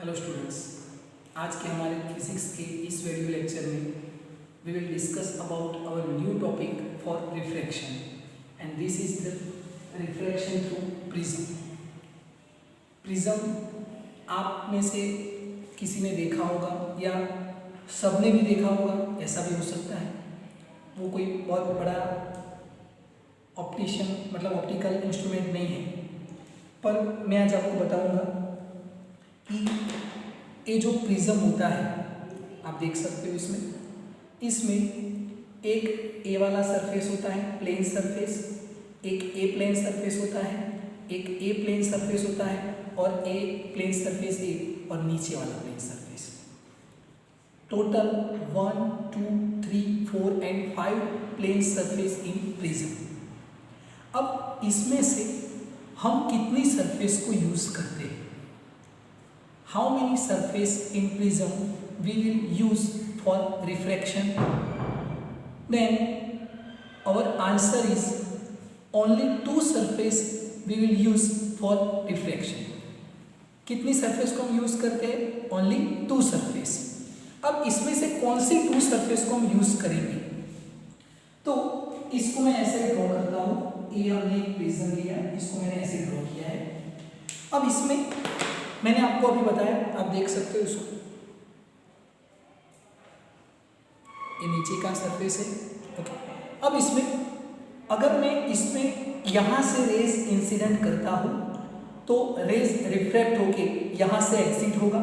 Hello students, आज के हमारे फिजिक्स के इस वीडियो लेक्चर में we will discuss about our new topic for refraction and this is the refraction through prism. Prism आप में से किसी ने देखा होगा या सबने भी देखा होगा, ऐसा भी हो सकता है। वो कोई बहुत बड़ा ऑप्टिशियन मतलब ऑप्टिकल इंस्ट्रूमेंट नहीं है, पर मैं आज आपको बताऊंगा कि ये जो प्रिज्म होता है आप देख सकते हो इसमें एक ए वाला सरफेस होता है, प्लेन सरफेस, एक ए प्लेन सरफेस होता है, एक ए प्लेन सरफेस होता है और ए प्लेन सरफेस ए और नीचे वाला plane surface. Total 1 2 3 4 and 5 plane surface in prism. अब इसमें से हम कितनी सरफेस को यूज करते हैं? How many surface in prism we will use for refraction? Then our answer is only 2 surface we will use for refraction. कितनी surface को हम यूज करते हैं? Only 2 surface. अब इसमें से कौन सी 2 सरफेस को हम यूज करेंगे? तो इसको मैं ऐसे ड्रॉ करता हूँ। ये हमने एक प्रिज्म लिया, इसको मैंने ऐसे ड्रॉ किया है। अब इसमें मैंने आपको अभी बताया, आप देख सकते हो इसको, ये नीचे का सरफेस है। ओके, अब इसमें अगर मैं इसमें यहां से रेज इंसिडेंट करता हूं तो रेज रिफ्रैक्ट होके यहां से एग्जिट होगा,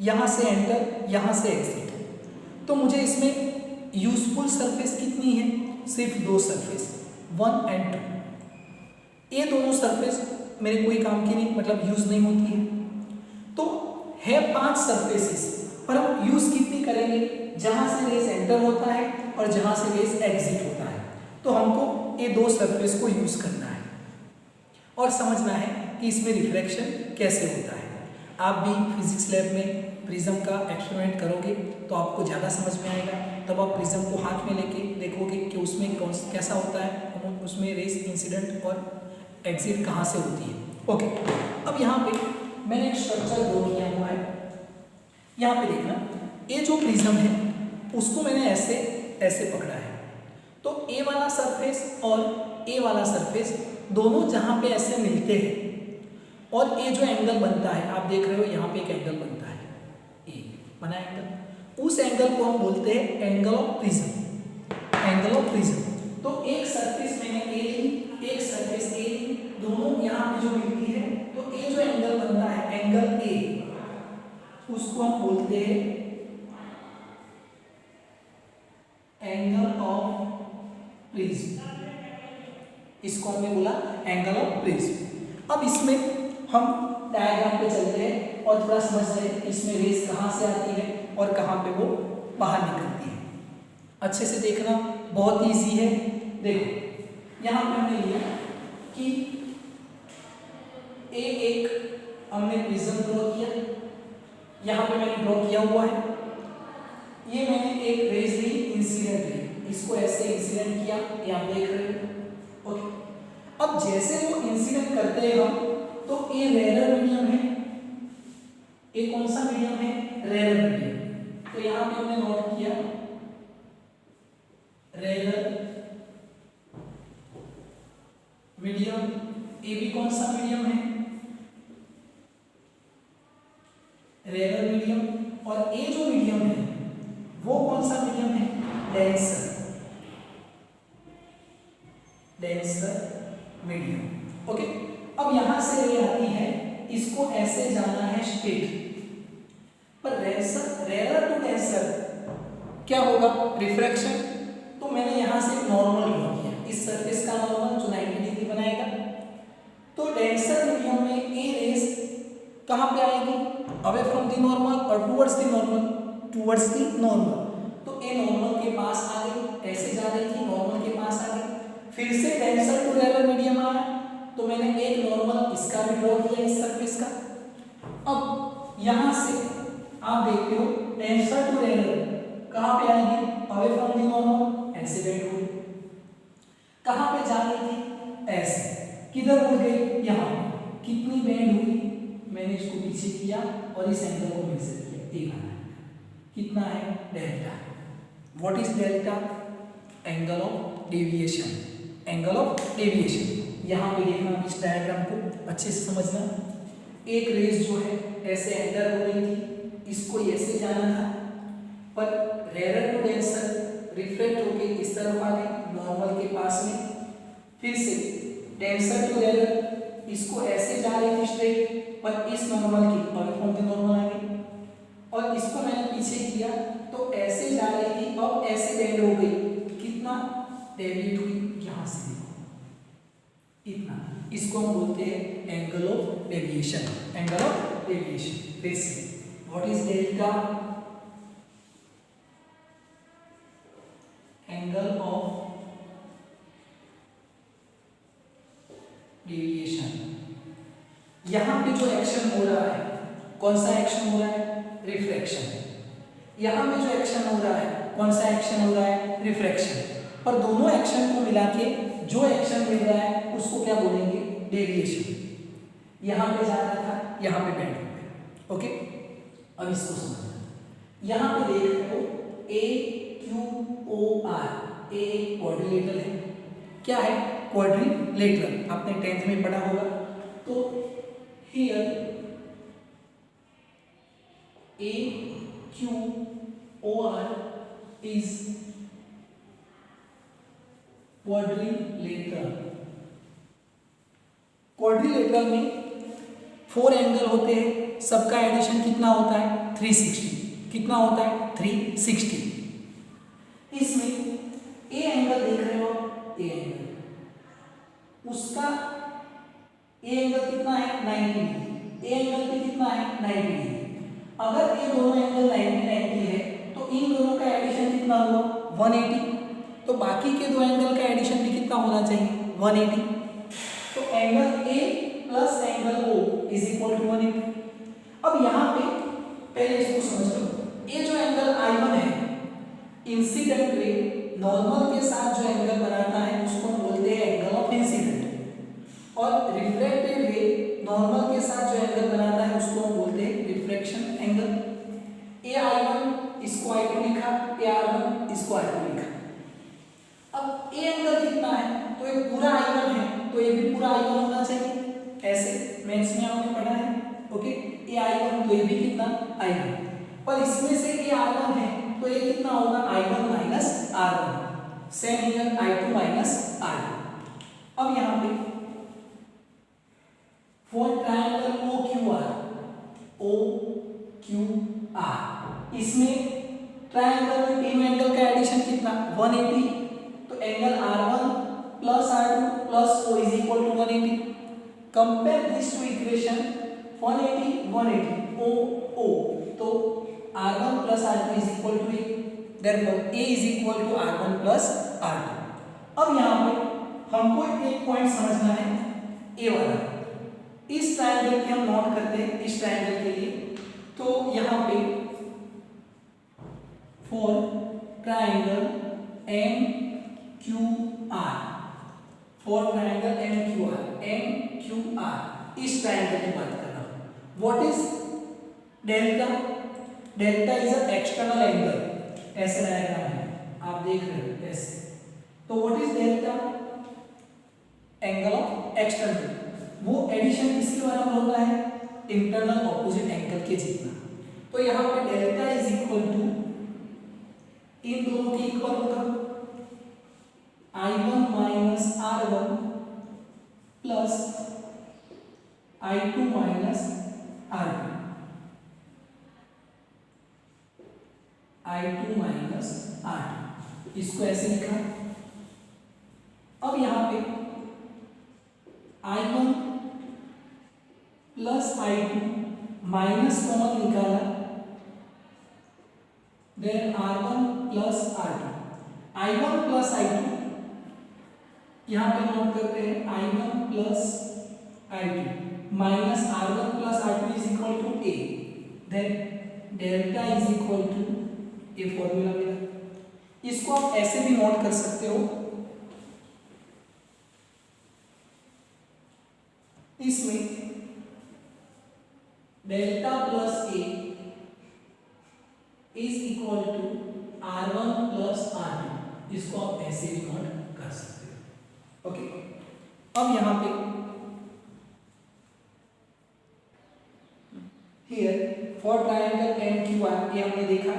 यहां से एंटर, यहां से एग्जिट। तो मुझे इसमें यूजफुल सरफेस कितनी है? सिर्फ 2 सरफेस, 1 एंड 2। ये दोनों सरफेस मेरे कोई काम की नहीं, मतलब यूज नहीं होती है। तो है 5 सरफेसेस, पर हम यूज कितनी करेंगे? जहां से रेस एंटर होता है और जहां से रेस एग्जिट होता है। तो हमको ये 2 सरफेस को यूज करना है और समझना है कि इसमें रिफ्रैक्शन कैसे होता है। आप भी फिजिक्स लैब में प्रिज्म का एक्सपेरिमेंट करोगे तो आपको ज़्यादा समझ में आएगा। तब आप प्रिज्म को हाथ में लेके देखोगे कि उसमें कैसा होता है, उसमें रेस इंसिडेंट और एग्जिट कहाँ से होती है। ओके, अब यहाँ पे मैंने एक स्ट्रक्चर ड्रॉ किया हुआ है। यहाँ पे देखना, ये जो प्रिज्म है उसको मैंने ऐसे ऐसे पकड़ा है। तो ए वाला सरफेस और ए वाला सरफेस दोनों जहाँ पे ऐसे मिलते हैं और ये जो एंगल बनता है, आप देख रहे हो यहाँ पे एक एंगल बनता है, ए बना एंगल, उस एंगल को हम बोलते हैं angle of prism. Angle of prism. तो एक सरफेस मैंने ए ली, एक सरफेस ए ली, दोनों यहाँ पे जो मिलती है, तो ये जो एंगल बनता है एंगल ए, उसको हम बोलते हैं एंगल ऑफ प्रिज्म। इसको हमने बोला एंगल ऑफ प्रिज्म। अब इसमें हम डायग्राम पे चलते हैं और थोड़ा समझते हैं इसमें रेस कहाँ से आती है और कहाँ पे वो बाहर निकलती है। अच्छे से देखना, बहुत ईजी है। देखो यहाँ पे हमने लिया कि एक हमने प्रिज्म ड्रॉ किया, यहाँ पे मैंने ड्रॉ किया हुआ है। ये मैंने एक रेज ली, इंसिडेंट ली, इसको ऐसे इंसिडेंट किया, ये आप देख रहे हो। ओके, अब जैसे वो इंसिडेंट करते हैं हम, तो ये रेयर मीडियम है। ये कौन सा मीडियम है? Rare medium. तो यहाँ पे हमने नोट किया रेयर मीडियम। ये भी कौन सा मीडियम है? Rare medium. और ये जो मीडियम है वो कौन सा मीडियम है? डेंसर। Denser medium. ओके, अब यहां से रे आती है, इसको ऐसे जाना है स्ट्रेट। पर रेयर टू डेंसर क्या होगा? रिफ्रैक्शन। तो मैंने यहां से नॉर्मल ड्रॉ किया, इस सरफेस का नॉर्मल जो 90 डिग्री बनाएगा। तो डेंसर मीडियम में ए रेस कहां पे आएगी? अवे फ्रॉम द नॉर्मल और towards the normal, towards the normal. तो ए नॉर्मल के पास आ गई, ऐसे जा रही थी, नॉर्मल के पास आ गई। फिर से डेंसर टू रेयर मीडियम आया, तो मैंने एक नॉर्मल इसका भी ड्रॉ किया, इस सरफेस का। अब यहां से आप देखते हो डेंसर टू रेयर कहां पे आएगी? अवे फ्रॉम द नॉर्मल, ऐसे बेंड हुई। कहां पे जा रही थी? ऐसे। किधर उड़ गई? यहां। कितनी बेंड हुई? मैंने इसको पीछे किया और इस एंगल को मेजर किया, ये बना कितना है delta. What is delta? Angle of deviation, angle of deviation. यहाँ पे देखना आप इस डायग्राम को अच्छे से समझना। एक रेस जो है ऐसे एंटर हो रही थी, इसको ऐसे जाना था, पर रेयर टू डेंसर रिफ्लेक्ट होके इस तरफ आ गई नॉर्मल के पास में, फिर से डेंसर टू रेयर इसको ऐसे जा रही थी स्ट्रेट, पर इस नॉर्मल की यूनिफॉर्म की नॉर्मल आ गई, और इसको मैंने पीछे किया तो ऐसे जा रही थी, अब ऐसे बेंड हो गई, कितना डेविएट हुई यहाँ से देखो इतना, इसको हम बोलते हैं angle of deviation, angle of deviation. Let's see what is delta? Angle of deviation. यहां पे जो एक्शन हो रहा है, कौन सा एक्शन हो रहा है? रिफ्रैक्शन। यहां पे जो एक्शन हो रहा है, कौन सा एक्शन हो रहा है? रिफ्रैक्शन। पर दोनों एक्शन को मिला के जो एक्शन मिल रहा है उसको क्या बोलेंगे? डेविएशन। यहां पे जा रहा था, यहां पे बेंड हो गया। ओके, अब इसको समझना। यहां पे देख रहे हो AQOR, ए क्वाड्रिलेटरल है। क्या है? क्वाड्रिलेटरल, आपने 10th में पढ़ा होगा। तो here AQOR is quadrilateral. Quadrilateral में 4 एंगल होते हैं, सबका एडिशन कितना होता है? 360। कितना होता है? 360। इसमें ए एंगल देख रहे हो, ए एंगल, उसका ए एंगल कितना है? 90 डिग्री। ए एंगल पे कितना है? 90 डिग्री। अगर ये दोनों एंगल 90 है तो इन दोनों का एडिशन कितना हुआ? 180। तो बाकी के दो एंगल का एडिशन भी कितना होना चाहिए? 180। तो angle A plus angle O is equal to 180। अब यहाँ पे पहले इसको समझ लो, ये जो एंगल I1 है, इंसिडेंट रे नॉर्मल के साथ जो एंगल बनाता है उसको हम बोलते हैं एंगल ऑफ इंसिडेंट, और रिफ्लेक्टेड रे नॉर्मल के साथ जो एंगल बनाता है उसको हम बोलते हैं रिफ्लेक्शन एंगल। ए I1 इसको I2 लिखा, ए R1 इसको R2 लिखा। अब ए एंगल कितना है? तो ये पूरा I1 है, तो ये भी पूरा I1 होना चाहिए, ऐसे मैथ्स में आपने पढ़ा है। ओके, ए I1 तो ये भी कितना? I1। पर इसमें से ए R1 है तो ये कितना होगा? I1 minus R1। Same here I2 minus R2। अब यहाँ पे फॉर ट्रायंगल OQR, इसमें ट्रायंगल में तीन एंगल का एडिशन कितना? 180। तो angle R1 plus R2 plus O is equal to 180। Compare this to equation 180 180 O तो R1 plus R2 is equal to A, therefore A is equal to R1 plus R2। अब यहाँ पे हमको एक point समझना है, A वाला। इस ट्रायंगल की हम नोट करते हैं, इस ट्रायंगल के लिए। तो यहाँ पे for triangle MQR, for triangle MQR, इस ट्रायंगल की बात कर रहा हूं। What is delta? Delta is a external angle, ऐसे डायग्राम है आप देख रहे हो ऐसे। तो what is delta? Angle of external. वो एडिशन किसके बराबर होता है? इंटरनल ऑपोजिट एंगल के जितना। तो यहाँ पे डेल्टा इज इक्वल टू, इन दोनों के इक्वल होगा I1 minus R1 plus I2 minus R2, I2 minus R2, इसको ऐसे लिखा। अब यहाँ पे I1 plus I2 minus common निकाला, then R1 plus R2, I1 plus I2 यहाँ पे नोट करते हैं, I1 plus I2 minus R1 plus R2 is equal to A, then delta is equal to A formula मिला। इसको आप ऐसे भी नोट कर सकते हो, इसमें delta plus A is equal to R1 plus R2, इसको आप ऐसे भी नोट कर सकते हो। ओके, अब यहां पे हियर फॉर ट्रायंगल NQR ये हमने देखा,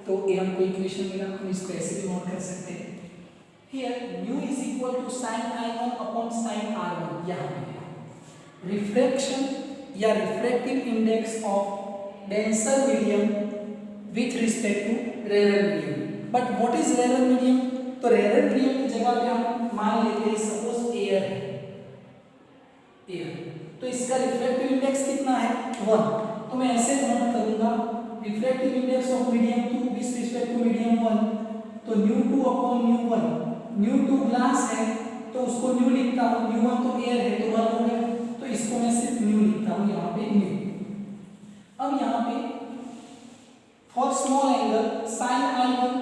तो ये हमको इक्वेशन मिला, हम इसको ऐसे भी नोट कर सकते हैं। Here mu is equal to sine I1 upon sine R1, यहाँ पे रिफ्रैक्शन या refractive index of denser medium with respect to rare medium. But what is rare medium? तो रेयर मीडियम की जगह पे हम मान लेते हैं सपोज एयर है, एयर, तो इसका रिफ्रैक्टिव इंडेक्स कितना है? 1। तो मैं ऐसे नोट करूंगा refractive index of medium 2 with respect to medium 1, तो mu 2 upon mu 1। Mu 2 glass है तो उसको न्यू लिखता हूँ, न्यू 1 तो एयर है तो 1 हो गया, तो इसको मैं सिर्फ न्यू लिखता हूँ यहाँ पे न्यू। अब यहाँ पे for small angle sine I1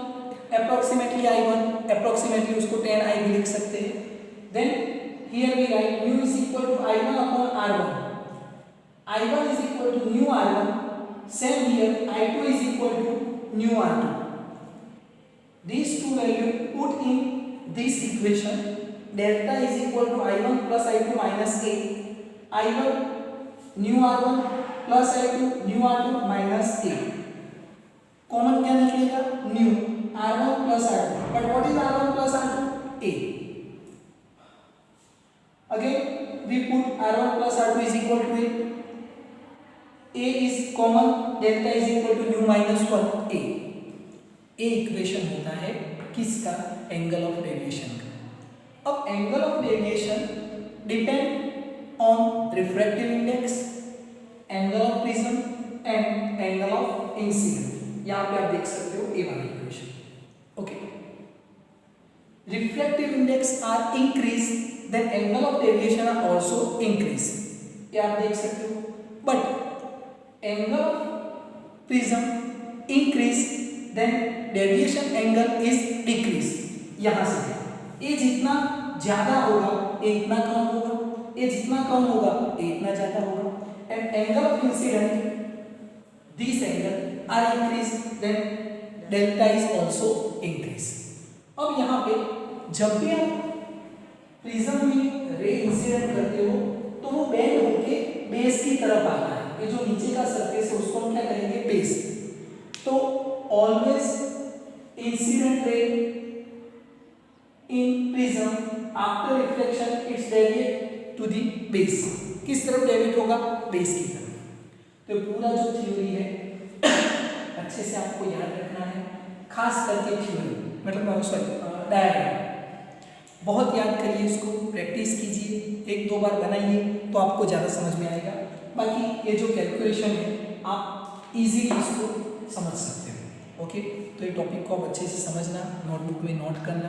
approximately I1, approximately उसको tan I भी लिख सकते हैं। Then here we write mu is equal to I1 upon R1, I1 is equal to new R1, same here I2 is equal to new R2. These two values put in this equation, delta is equal to I1 plus I2 minus A, I1 new R1 plus I2 new R2 minus A, common क्या निकलेगा? New R1 plus R2, but what is R1 plus R2? A. Again we put R1 plus R2 is equal to A. A is common, delta is equal to nu minus 1 A. A equation होता है किसका? Angle of deviation का। अब angle of deviation depend on refractive index, angle of prism and angle of incident. यहाँ पे आप देख सकते हो ए वाला equation. Okay, refractive index are increase then angle of deviation are also increase, ये आप देख सकते हो। But angle of prism increase then deviation angle is decrease। यहां से ये जितना ज्यादा होगा ये इतना कम होगा, ये जितना कम होगा ये इतना ज्यादा होगा। And angle of incident this angle are increase then delta is also increase. अब यहां पे जब भी आप प्रिज्म में रे इंसिडेंट करते हो तो वो बेंड होके बेस की तरफ आता है, ये जो नीचे का सरफेस है उसको हम क्या करेंगे? बेस। तो always incident ray in prism after reflection it's deviate to the base. किस तरफ डेविएट होगा? बेस की तरफ। तो पूरा जो थ्योरी है अच्छे से आपको याद रखना है, खास करके थ्योरी मतलब सॉरी डायग्राम बहुत याद करिए, इसको प्रैक्टिस कीजिए, 1-2 बार बनाइए तो आपको ज़्यादा समझ में आएगा। बाकी ये जो कैलकुलेशन है आप इजीली इसको समझ सकते हो। ओके, तो ये टॉपिक को आप अच्छे से समझना, नोटबुक में नोट करना।